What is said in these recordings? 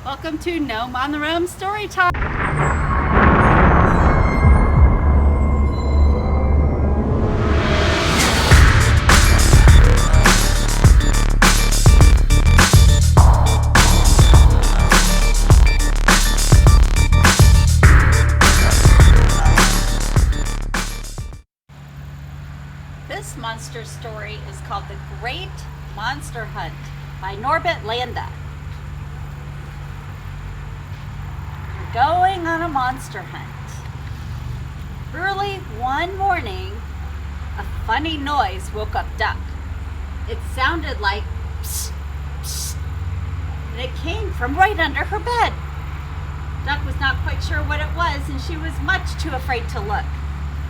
Welcome to Gnome on the Roam Story Time. This monster story is called The Great Monster Hunt by Norbert Landa. Going on a monster hunt. Early one morning, a funny noise woke up Duck. It sounded like psst, psst, and it came from right under her bed. Duck was not quite sure what it was, and she was much too afraid to look.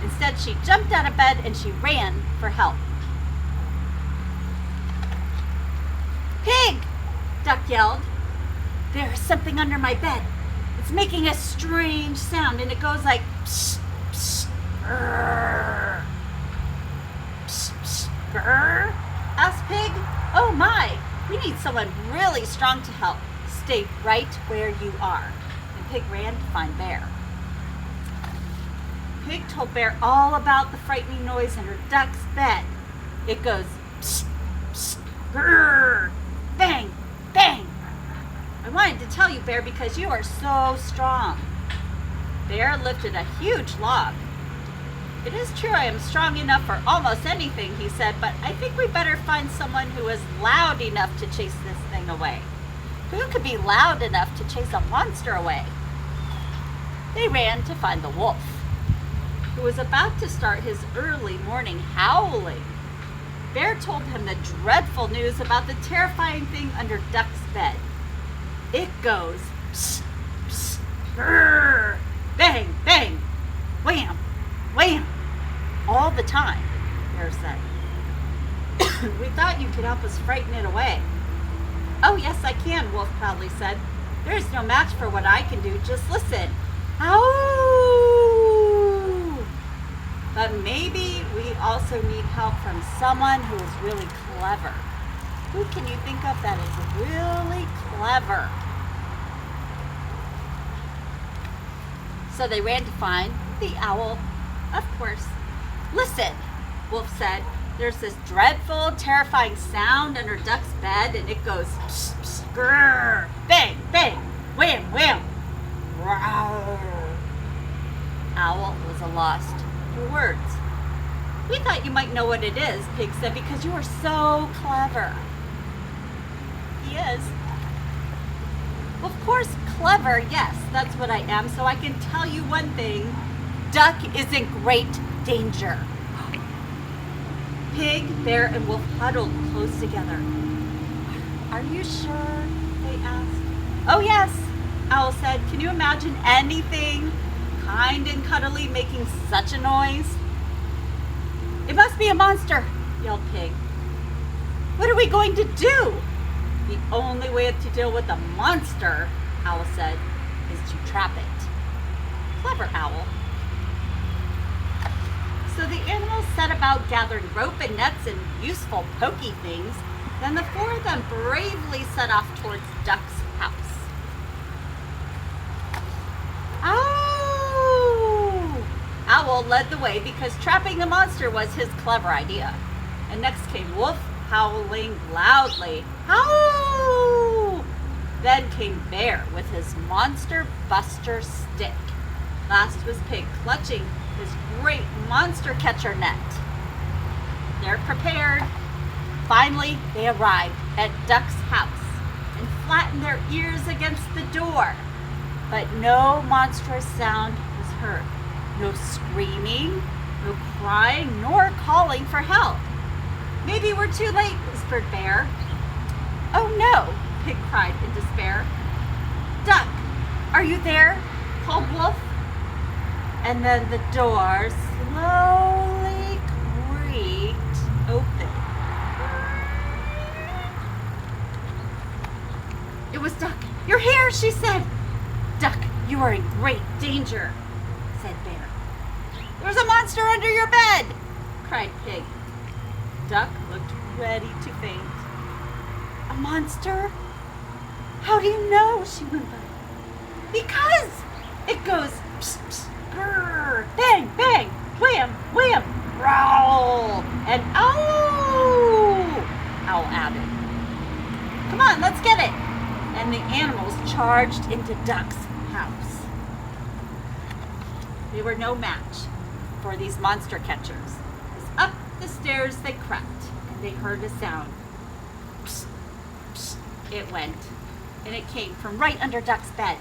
Instead, she jumped out of bed and she ran for help. "Pig!" Duck yelled. "There's something under my bed. It's making a strange sound, and it goes like psst, psst, grrr. Psst, psst, grrr?" asked Pig. "Oh my, we need someone really strong to help. Stay right where you are." And Pig ran to find Bear. Pig told Bear all about the frightening noise under Duck's bed. It goes psst, psst, grrr, bang, bang. "I wanted to tell you, Bear, because you are so strong." Bear lifted a huge log. "It is true I am strong enough for almost anything," he said, "but I think we better find someone who is loud enough to chase this thing away." Who could be loud enough to chase a monster away? They ran to find the wolf, who was about to start his early morning howling. Bear told him the dreadful news about the terrifying thing under Duck's bed. It goes psst, psst, grrr, bang, bang, wham, wham, all the time, Bear said. "We thought you could help us frighten it away." "Oh, yes, I can," Wolf proudly said. "There's no match for what I can do. Just listen. Ow! But maybe we also need help from someone who is really clever. Who can you think of that is really clever?" So they ran to find the owl, of course. "Listen," Wolf said. "There's this dreadful, terrifying sound under Duck's bed, and it goes psst, psst, grrr, bang, bang, wham, wham, rawr." Owl was lost for words. "We thought you might know what it is," Pig said, "because you are so clever." He is. "Well, of course, clever, yes, that's what I am, so I can tell you one thing. Duck is in great danger." Pig, Bear, and Wolf huddled close together. "Are you sure?" they asked. "Oh, yes," Owl said. "Can you imagine anything kind and cuddly making such a noise?" "It must be a monster," yelled Pig. "What are we going to do?" "The only way to deal with a monster," Owl said, "is to trap it." Clever Owl. So the animals set about gathering rope and nets and useful pokey things. Then the four of them bravely set off towards Duck's house. "Ow!" Owl led the way because trapping the monster was his clever idea. And next came Wolf, howling loudly. "Ow!" Then came Bear with his monster buster stick. Last was Pig, clutching his great monster catcher net. They're prepared. Finally, they arrived at Duck's house and flattened their ears against the door. But no monstrous sound was heard. No screaming, no crying, nor calling for help. "Maybe we're too late," whispered Bear. "Oh no," Pig cried in despair. "Duck, are you there?" called Wolf. And then the door slowly creaked open. It was Duck. "You're here," she said. "Duck, you are in great danger," said Bear. "There's a monster under your bed," cried Pig. Duck looked ready to faint. "A monster?" How do you know? She whimpered. Because it goes psst, psst, grrr, bang, bang, wham, wham, growl, and ow! Owl added. Come on, let's get it. And the animals charged into Duck's house. They were no match for these monster catchers. As up the stairs they crept, and they heard a sound. Psst, psst, it went, and it came from right under Duck's bed.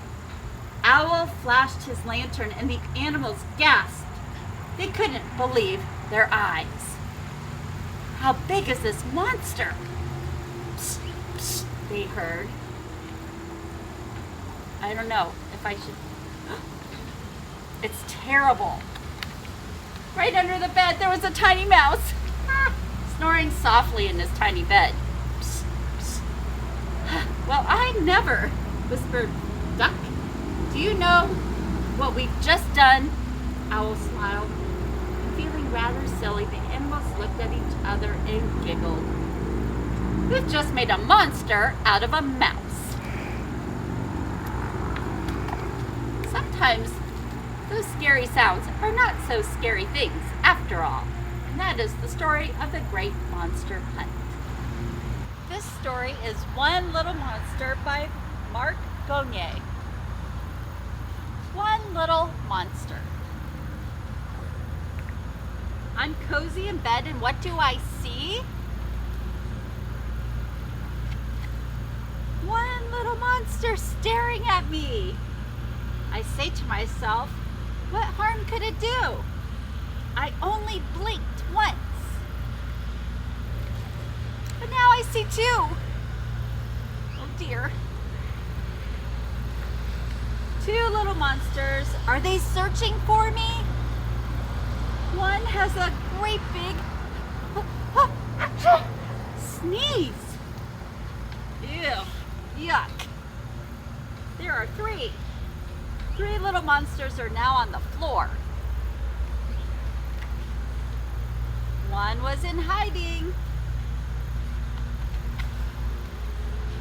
Owl flashed his lantern, and the animals gasped. They couldn't believe their eyes. How big is this monster? Psst, psst, they heard. I don't know if I should. It's terrible. Right under the bed, there was a tiny mouse, snoring softly in his tiny bed. Psst, psst. Well, I never, whispered Duck. Do you know what we've just done? Owl smiled. Feeling rather silly, the animals looked at each other and giggled. We've just made a monster out of a mouse. Sometimes those scary sounds are not so scary things after all. And that is the story of the Great Monster Hunt. This story is One Little Monster by Mark Gnome. One little monster. I'm cozy in bed, and what do I see? One little monster staring at me. I say to myself, what harm could it do? I only blinked once. But now I see two. Oh dear. Two little monsters. Are they searching for me? One has a great big sneeze. Ew, yuck. There are three. Three little monsters are now on the floor. One was in hiding.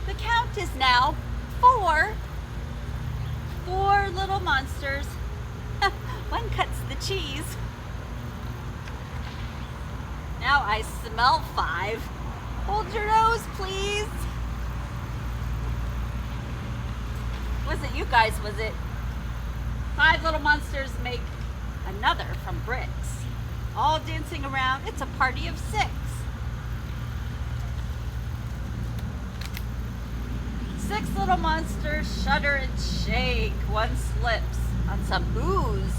The count is now 4. 4 little monsters. One cuts the cheese. Now I smell 5. Hold your nose, please. Wasn't you guys, was it? 5 little monsters make another from bricks. All dancing around. It's a party of 6. 6 little monsters shudder and shake. One slips on some ooze.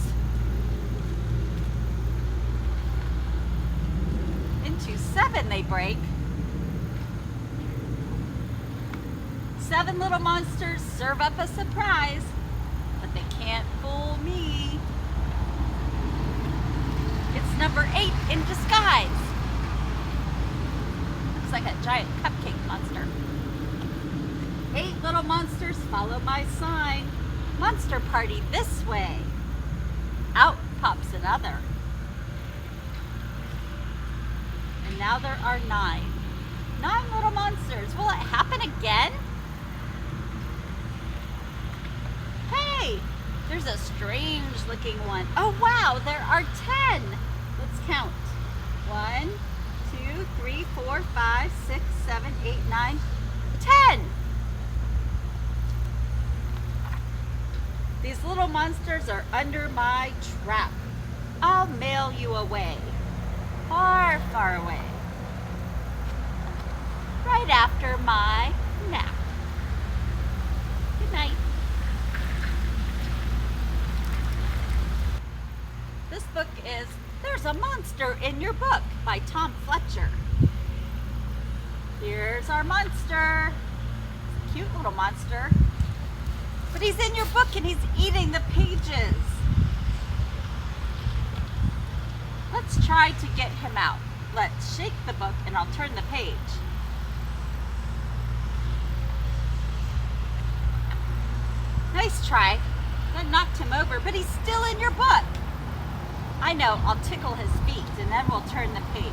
Into 7 they break. 7 little monsters serve up a surprise, but they can't fool me. It's number 8 in disguise. Looks like a giant cupcake monster. 8 little monsters follow my sign. Monster party this way. Out pops another. And now there are 9. 9 little monsters. Will it happen again? Hey, there's a strange looking one. Oh wow, there are 10. Let's count. 1, 2, 3, 4, 5, 6, 7, 8, 9, 10. These little monsters are under my trap. I'll mail you away. Far, far away. Right after my nap. Good night. This book is There's a Monster in Your Book by Tom Fletcher. Here's our monster. It's a cute little monster. But he's in your book and he's eating the pages. Let's try to get him out. Let's shake the book and I'll turn the page. Nice try. That knocked him over, but he's still in your book. I know, I'll tickle his feet and then we'll turn the page.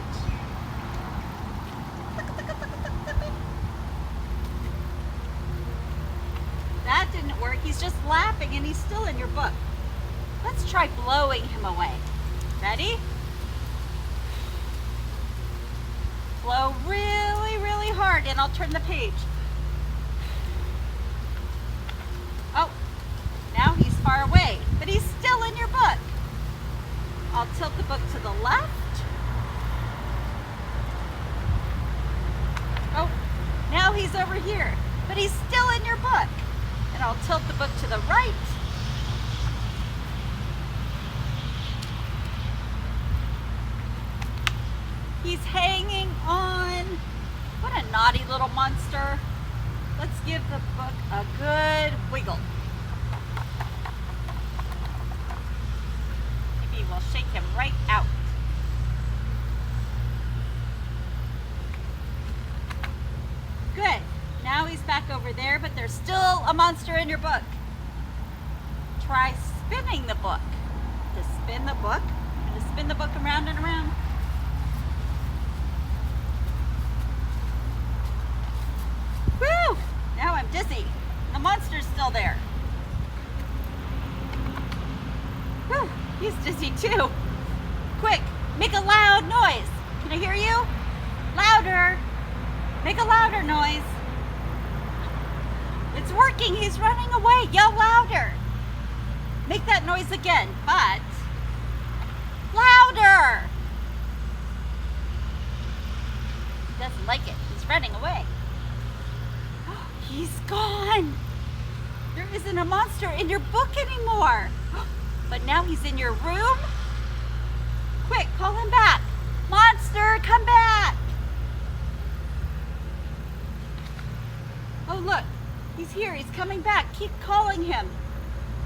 can't work. He's just laughing and he's still in your book. Let's try blowing him away. Ready? Blow really, really hard and I'll turn the page. Oh, now he's far away, but he's still in your book. I'll tilt the book to the left. Oh, now he's over here, but he's still in your book. And I'll tilt the book to the right. He's hanging on. What a naughty little monster. Let's give the book a good wiggle. Maybe we'll shake him right out. Good. Now he's back over there, but there's still a monster in your book. Try spinning the book. To spin the book, I'm going to spin the book around and around. Woo! Now I'm dizzy. The monster's still there. Whew, he's dizzy too. Quick, make a loud noise. Can I hear you? Louder. Make a louder noise. It's working. He's running away. Yell louder. Make that noise again, but louder. He doesn't like it. He's running away. He's gone. There isn't a monster in your book anymore. But now he's in your room. Quick, call him back. Monster, come back. Oh, look. He's here. He's coming back. Keep calling him.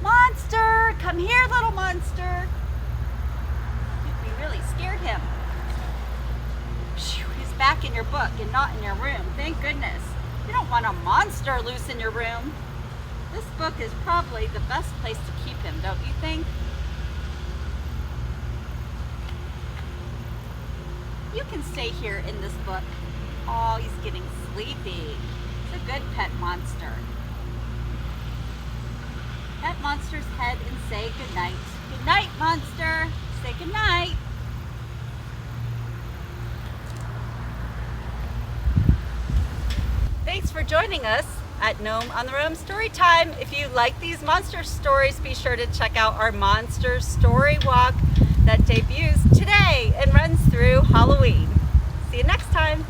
Monster, come here, little monster. We really scared him. Phew, he's back in your book and not in your room. Thank goodness. You don't want a monster loose in your room. This book is probably the best place to keep him, don't you think? You can stay here in this book. Oh, he's getting sleepy. It's a good pet monster. Pet monster's head and say goodnight. Good night, monster. Say goodnight. Thanks for joining us at Gnome on the Roam Storytime. If you like these monster stories, be sure to check out our Monster Story Walk that debuts today and runs through Halloween. See you next time.